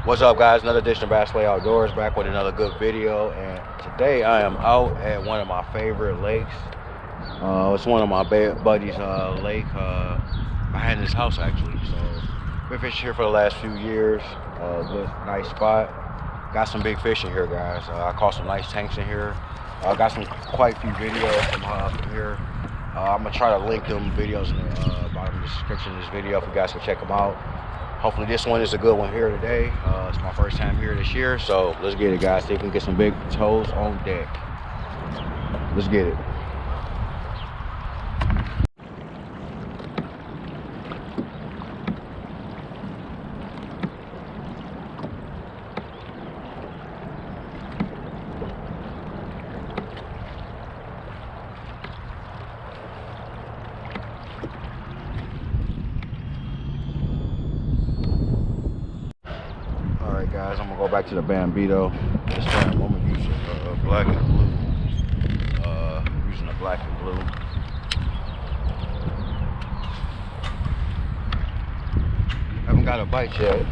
What's up, guys? Another edition of Bass Play Outdoors, back with another good video. And today I am out at one of my favorite lakes. It's one of my buddies' lake behind his house, actually. So been fishing here for the last few years. Good, nice spot. Got some big fish in here, guys. I caught some nice tanks in here. Got quite a few videos from here. I'm gonna try to link them videos in the bottom of the description of this video if you guys can check them out. Hopefully this one is a good one here today. It's my first time here this year, so let's get it, guys. See if we can get some big toes on deck. Let's get it. Guys, I'm gonna go back to the Bambito. This time I'm gonna use a black and blue. Using a black and blue. Haven't got a bite yet.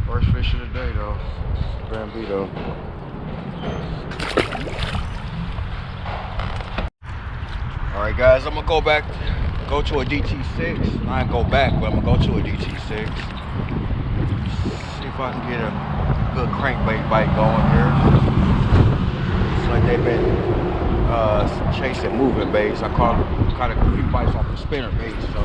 First fish of the day though, Bambito. Alright guys, I'm gonna go to a DT6. I ain't go back, but I'm gonna go to a DT6. See if I can get a good crankbait bite going here. It's like they've been chasing moving baits. I caught a few bites off the spinner bait, so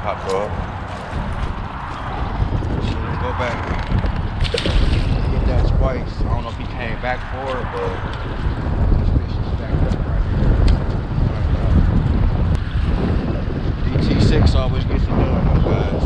popped off. So let's go back. Get that twice. I don't know if he came back for it, but this fish is stacked up right here. DT6 always gets it done, guys.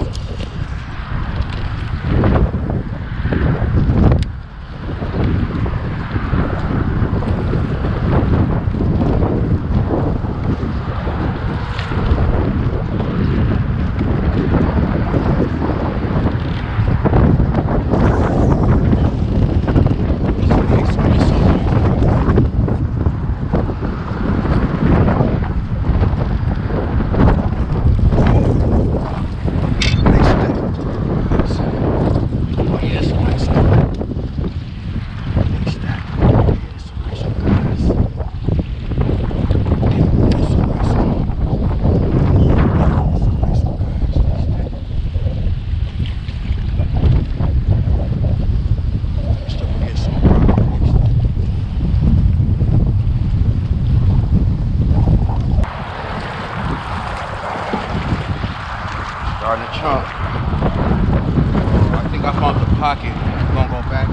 I found the pocket. We're gonna go back.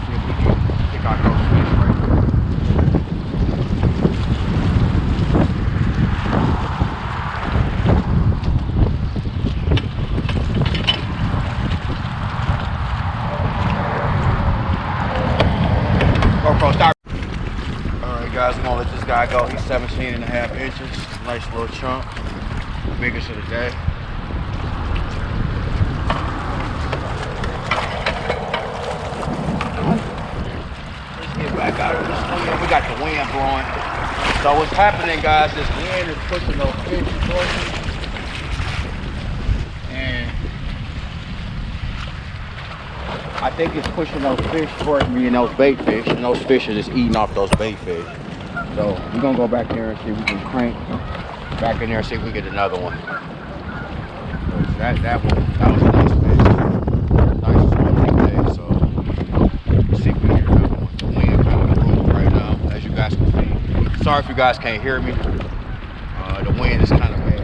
See if we can pick out those fish right there. GoPro, stop. Alright guys, we're gonna let this guy go. He's 17.5 inches. Nice little chunk. Biggest of the day. Let's get back out of this wind. We got the wind blowing. So what's happening, guys, this wind is pushing those fish towards me. And I think it's pushing those fish towards me and those bait fish. And those fish are just eating off those bait fish. So we're gonna go back there and see if we can crank back in there and see if we get another one. That was a nice fish. Nice swimming day. So let's see if we can get another one. The wind kind of blowing right now, as you guys can see. Sorry if you guys can't hear me. The wind is kind of bad.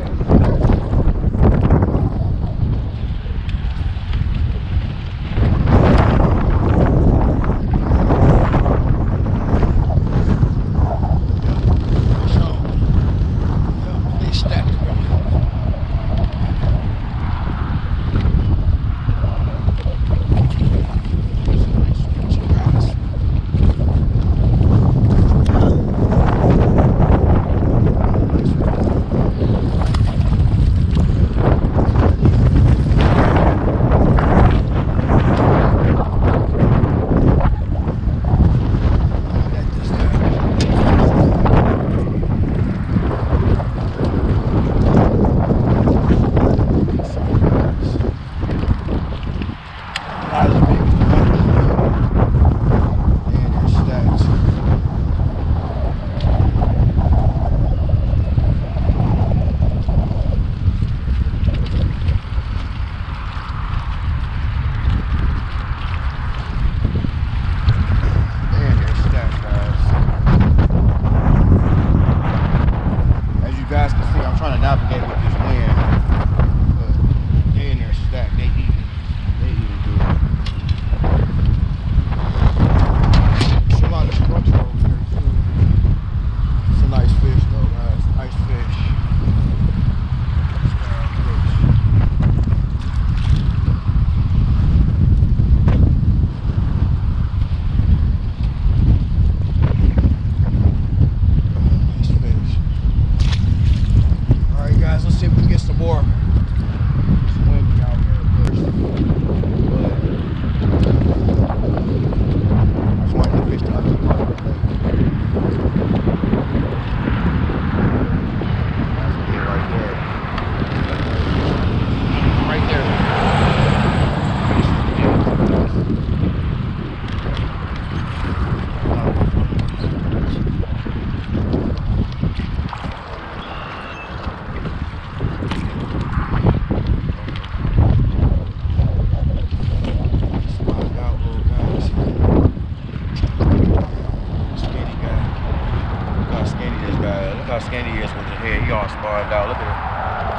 Look how skinny he is with his head. He all sparred out. Look at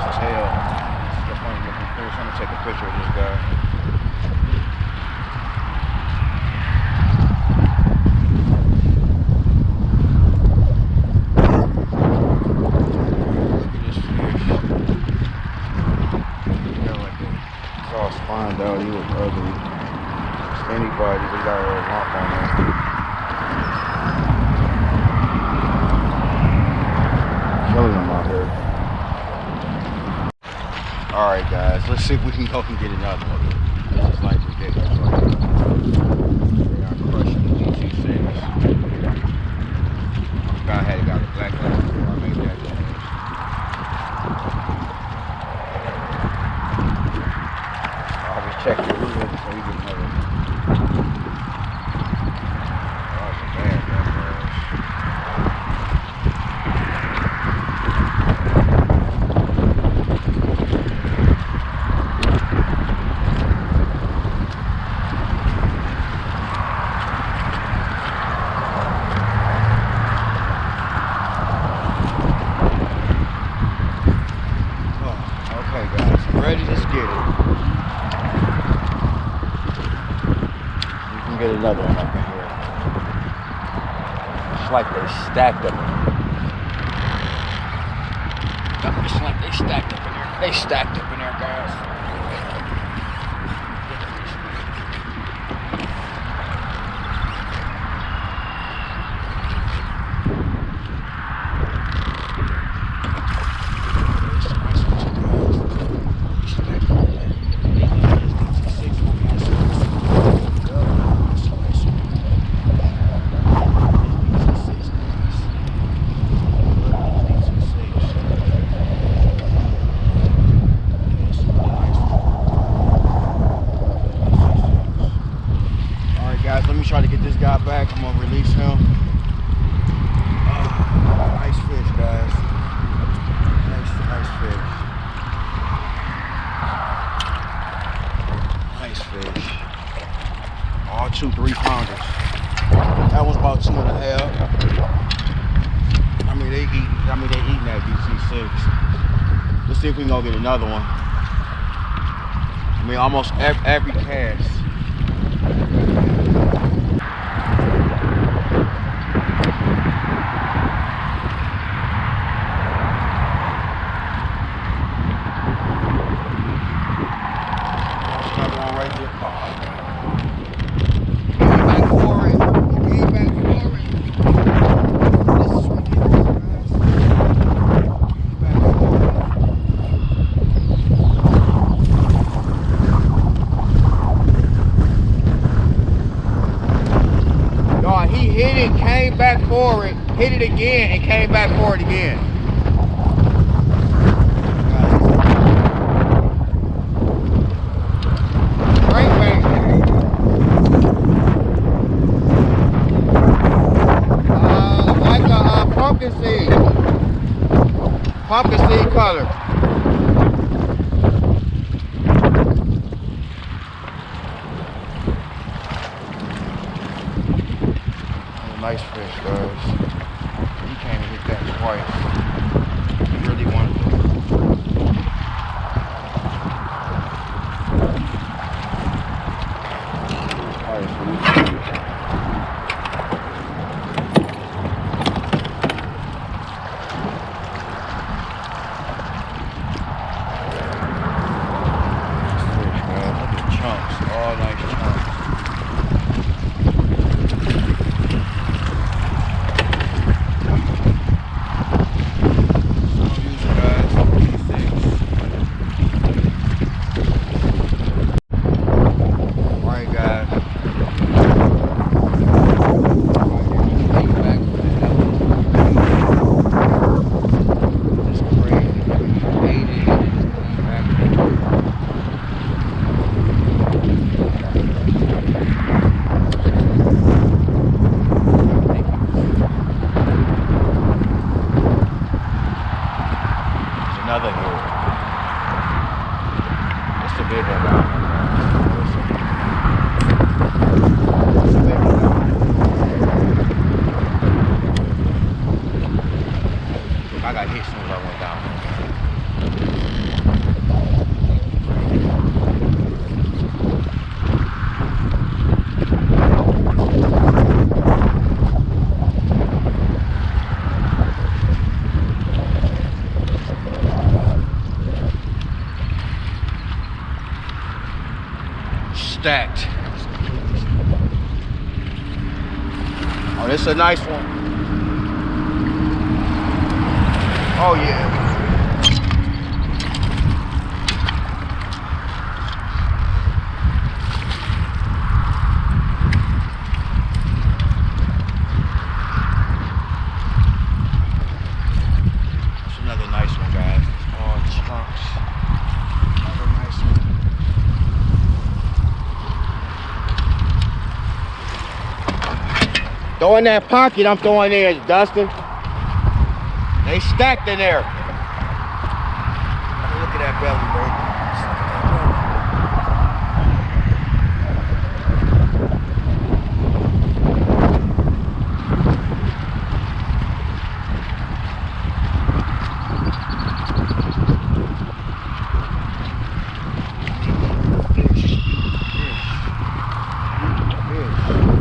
his tail. It's a funny looking fish. I'm gonna take a picture of this guy. Look at this fish. Yeah, like that. He's all spined out. He was ugly. Skinny body. He got a little lump on him. Killing them out here. Alright guys, let's see if we can go and get another one. This is like ridiculous right now. They are crushing the GT6. I had got a black glass before I made that change. I'll just check the room so we get another one. Oh, some bad guys. Ready, let's get it. There's another one up in here. It's like they stacked up. It's like they stacked up in there. They stacked up in there, guys. Let me try to get this guy back. I'm gonna release him. Nice fish, guys. Nice fish. Nice fish. All 2 3-pounders. That was about 2.5. I mean, they eating that DC6. Let's see if we can go get another one. I mean, almost every cast. Hit it, came back for it, hit it again, and came back for it again. Great bait. Like a pumpkin seed color. Nice fish, guys. He came and hit that twice. He really wanted to. Alright, so fish, guys. Look at the chunks. All nice chunks. Another here. That's a big one down I got hit as soon as I went down. Stacked. Oh, this is a nice one. Oh yeah. It's another nice one, guys. All chunks. Another nice one. Throw in that pocket I'm throwing there, Dustin. They stacked in there. Look at that belly, bro. Fish.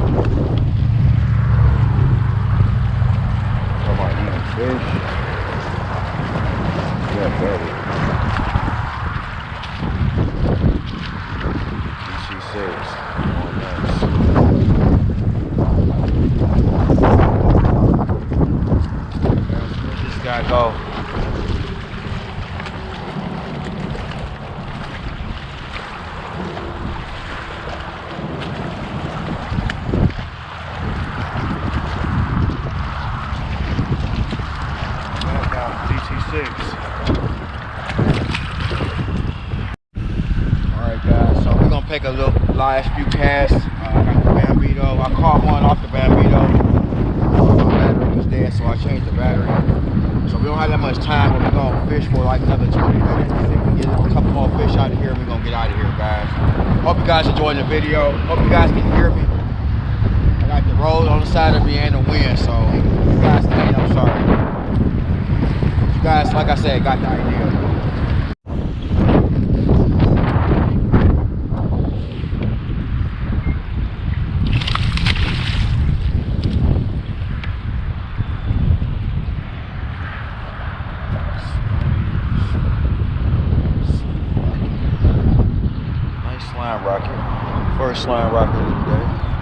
take a little last few casts. I got the Bambino. I caught one off the Bambino. My battery was dead, so I changed the battery. So we don't have that much time, but we're gonna fish for like another 20 minutes. I think we get a couple more fish out of here, and we're gonna get out of here, guys. Hope you guys enjoying the video. Hope you guys can hear me. I got the road on the side of me and the wind, so if you guys can't, I'm sorry. You guys, like I said, got the idea. Nice slime rocket. First slime rocket of the day.